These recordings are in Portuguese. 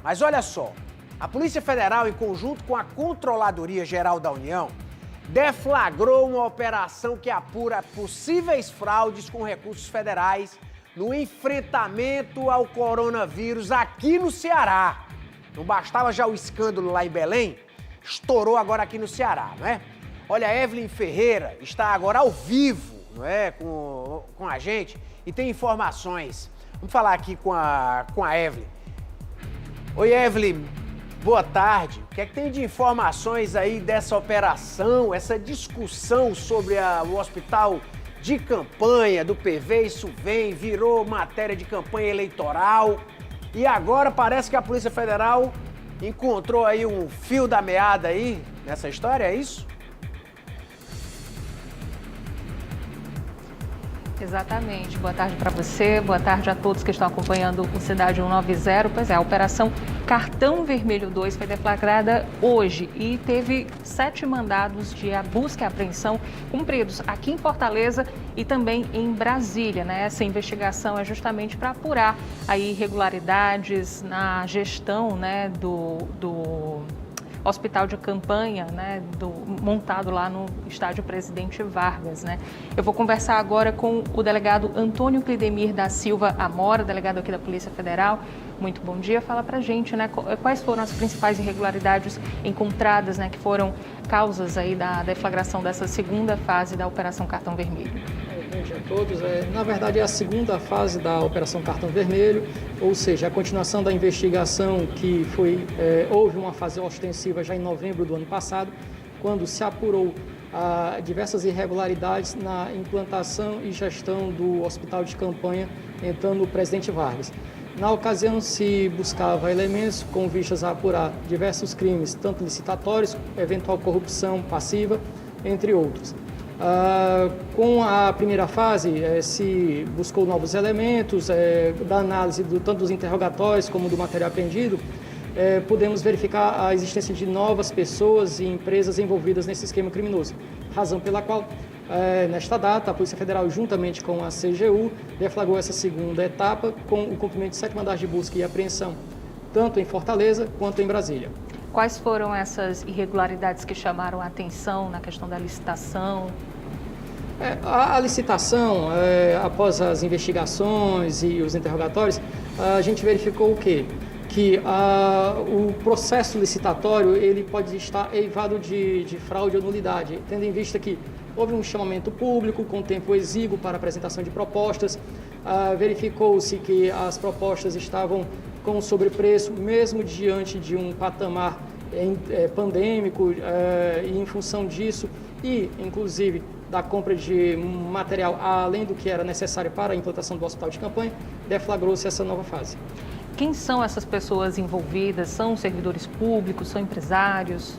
Mas olha só, a Polícia Federal, em conjunto com a Controladoria Geral da União, deflagrou uma operação que apura possíveis fraudes com recursos federais no enfrentamento ao coronavírus aqui no Ceará. Não bastava já o escândalo lá em Belém, estourou agora aqui no Ceará, não é? Olha, a Evelyn Ferreira está agora ao vivo, não é, com a gente e tem informações. Vamos falar aqui com a Evelyn. Oi, Evelyn, boa tarde. O que é que tem de informações aí dessa operação, essa discussão sobre o hospital de campanha do PV? Isso virou matéria de campanha eleitoral e agora parece que a Polícia Federal encontrou aí um fio da meada aí nessa história, é isso? Exatamente. Boa tarde para você, boa tarde a todos que estão acompanhando o Cidade 190. Pois é, a Operação Cartão Vermelho 2 foi deflagrada hoje e teve 7 mandados de busca e apreensão cumpridos aqui em Fortaleza e também em Brasília, né? Essa investigação é justamente para apurar aí irregularidades na gestão, né, do hospital de campanha, né, montado lá no estádio Presidente Vargas, né? Eu vou conversar agora com o delegado Antônio Clidemir da Silva Amora, delegado aqui da Polícia Federal. Muito bom dia. Fala pra gente, né, quais foram as principais irregularidades encontradas, né, que foram causas aí da deflagração dessa segunda fase da Operação Cartão Vermelho. Bom dia a todos. Na verdade, é a segunda fase da Operação Cartão Vermelho, ou seja, a continuação da investigação que houve uma fase ostensiva já em novembro do ano passado, quando se apurou diversas irregularidades na implantação e gestão do hospital de campanha entrando o Presidente Vargas. Na ocasião, se buscava elementos com vistas a apurar diversos crimes, tanto licitatórios, eventual corrupção passiva, entre outros. Com a primeira fase, se buscou novos elementos da análise tanto dos interrogatórios como do material apreendido, podemos verificar a existência de novas pessoas e empresas envolvidas nesse esquema criminoso, razão pela qual, nesta data, a Polícia Federal, juntamente com a CGU, deflagrou essa segunda etapa com o cumprimento de 7 mandados de busca e apreensão, tanto em Fortaleza quanto em Brasília. Quais foram essas irregularidades que chamaram a atenção na questão da licitação? A licitação, após as investigações e os interrogatórios, a gente verificou o quê? Que o processo licitatório ele pode estar eivado de fraude ou nulidade, tendo em vista que houve um chamamento público com tempo exíguo para apresentação de propostas, verificou-se que as propostas estavam com sobrepreço, mesmo diante de um patamar pandêmico, e em função disso, e inclusive da compra de material além do que era necessário para a implantação do hospital de campanha, deflagrou-se essa nova fase. Quem são essas pessoas envolvidas? São servidores públicos, são empresários?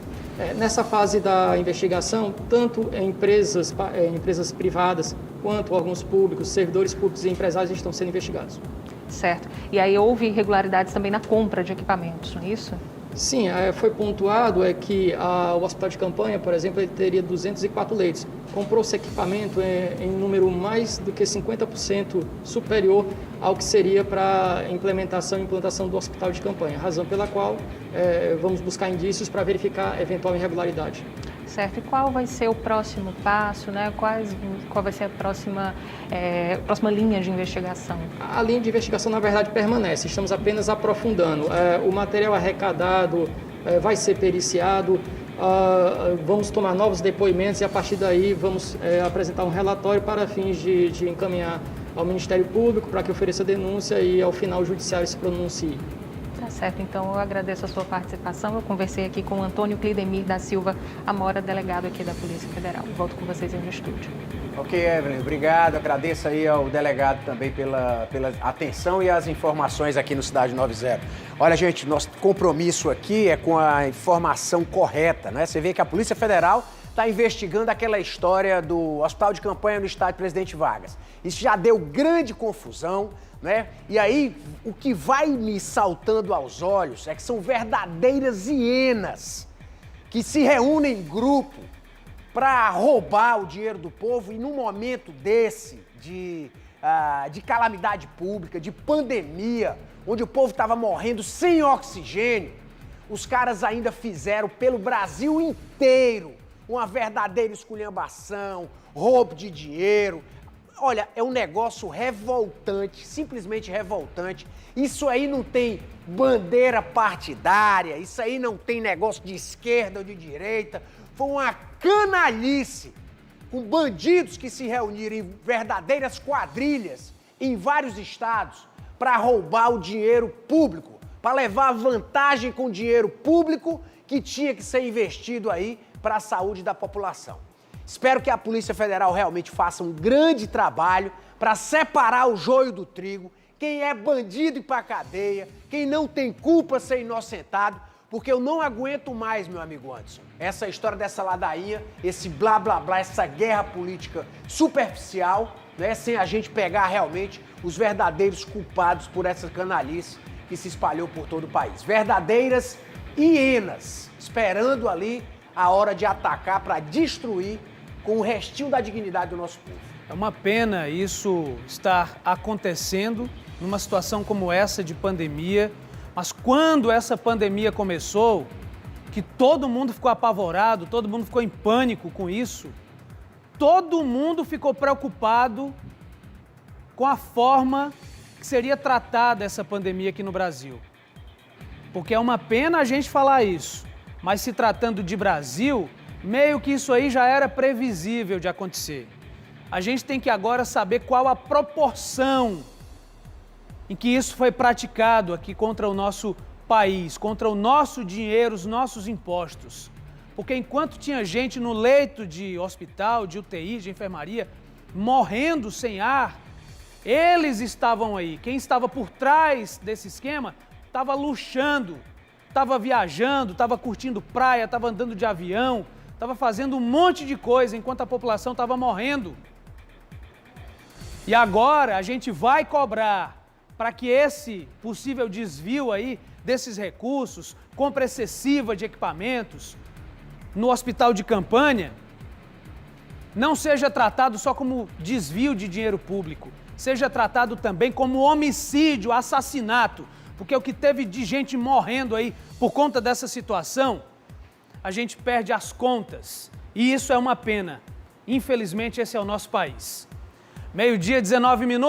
Nessa fase da investigação, tanto empresas privadas quanto órgãos públicos, servidores públicos e empresários estão sendo investigados. Certo. E aí houve irregularidades também na compra de equipamentos, não é isso? Sim, foi pontuado que o hospital de campanha, por exemplo, ele teria 204 leitos. Comprou-se equipamento em número mais do que 50% superior ao que seria para implementação e implantação do hospital de campanha, razão pela qual vamos buscar indícios para verificar eventual irregularidade. Certo. E qual vai ser o próximo passo, né? Qual vai ser a próxima linha de investigação? A linha de investigação, na verdade, permanece. Estamos apenas aprofundando. O material arrecadado vai ser periciado, vamos tomar novos depoimentos e, a partir daí, vamos apresentar um relatório para fins de encaminhar ao Ministério Público para que ofereça denúncia e, ao final, o Judiciário se pronuncie. Tá certo, então eu agradeço a sua participação. Eu conversei aqui com o Antônio Clidemir da Silva Amora, delegado aqui da Polícia Federal. Volto com vocês aí no estúdio. Ok, Evelyn, obrigado. Agradeço aí ao delegado também pela atenção e as informações aqui no Cidade 90. Olha, gente, nosso compromisso aqui é com a informação correta, né? Você vê que a Polícia Federal está investigando aquela história do hospital de campanha no estádio Presidente Vargas. Isso já deu grande confusão, né? E aí, o que vai me saltando aos olhos é que são verdadeiras hienas que se reúnem em grupo para roubar o dinheiro do povo e num momento desse de calamidade pública, de pandemia, onde o povo estava morrendo sem oxigênio, os caras ainda fizeram pelo Brasil inteiro uma verdadeira esculhambação, roubo de dinheiro. Olha, é um negócio revoltante, simplesmente revoltante. Isso aí não tem bandeira partidária, isso aí não tem negócio de esquerda ou de direita. Foi uma canalice com bandidos que se reuniram em verdadeiras quadrilhas em vários estados para roubar o dinheiro público, para levar vantagem com o dinheiro público que tinha que ser investido aí para a saúde da população. Espero que a Polícia Federal realmente faça um grande trabalho para separar o joio do trigo, quem é bandido e para cadeia, quem não tem culpa ser inocentado, porque eu não aguento mais, meu amigo Anderson, essa história dessa ladainha, esse blá blá blá, essa guerra política superficial, né, sem a gente pegar realmente os verdadeiros culpados por essa canalice que se espalhou por todo o país. Verdadeiras hienas, esperando ali a hora de atacar para destruir com o restinho da dignidade do nosso povo. É uma pena isso estar acontecendo numa situação como essa de pandemia, mas quando essa pandemia começou, que todo mundo ficou apavorado, todo mundo ficou em pânico com isso, todo mundo ficou preocupado com a forma que seria tratada essa pandemia aqui no Brasil. Porque é uma pena a gente falar isso, mas se tratando de Brasil, meio que isso aí já era previsível de acontecer. A gente tem que agora saber qual a proporção em que isso foi praticado aqui contra o nosso país, contra o nosso dinheiro, os nossos impostos. Porque enquanto tinha gente no leito de hospital, de UTI, de enfermaria, morrendo sem ar, eles estavam aí. Quem estava por trás desse esquema estava luxando, estava viajando, estava curtindo praia, estava andando de avião, estava fazendo um monte de coisa enquanto a população estava morrendo. E agora a gente vai cobrar para que esse possível desvio aí desses recursos, compra excessiva de equipamentos no hospital de campanha, não seja tratado só como desvio de dinheiro público, seja tratado também como homicídio, assassinato, porque o que teve de gente morrendo aí por conta dessa situação, a gente perde as contas. E isso é uma pena. Infelizmente, esse é o nosso país. 12:19.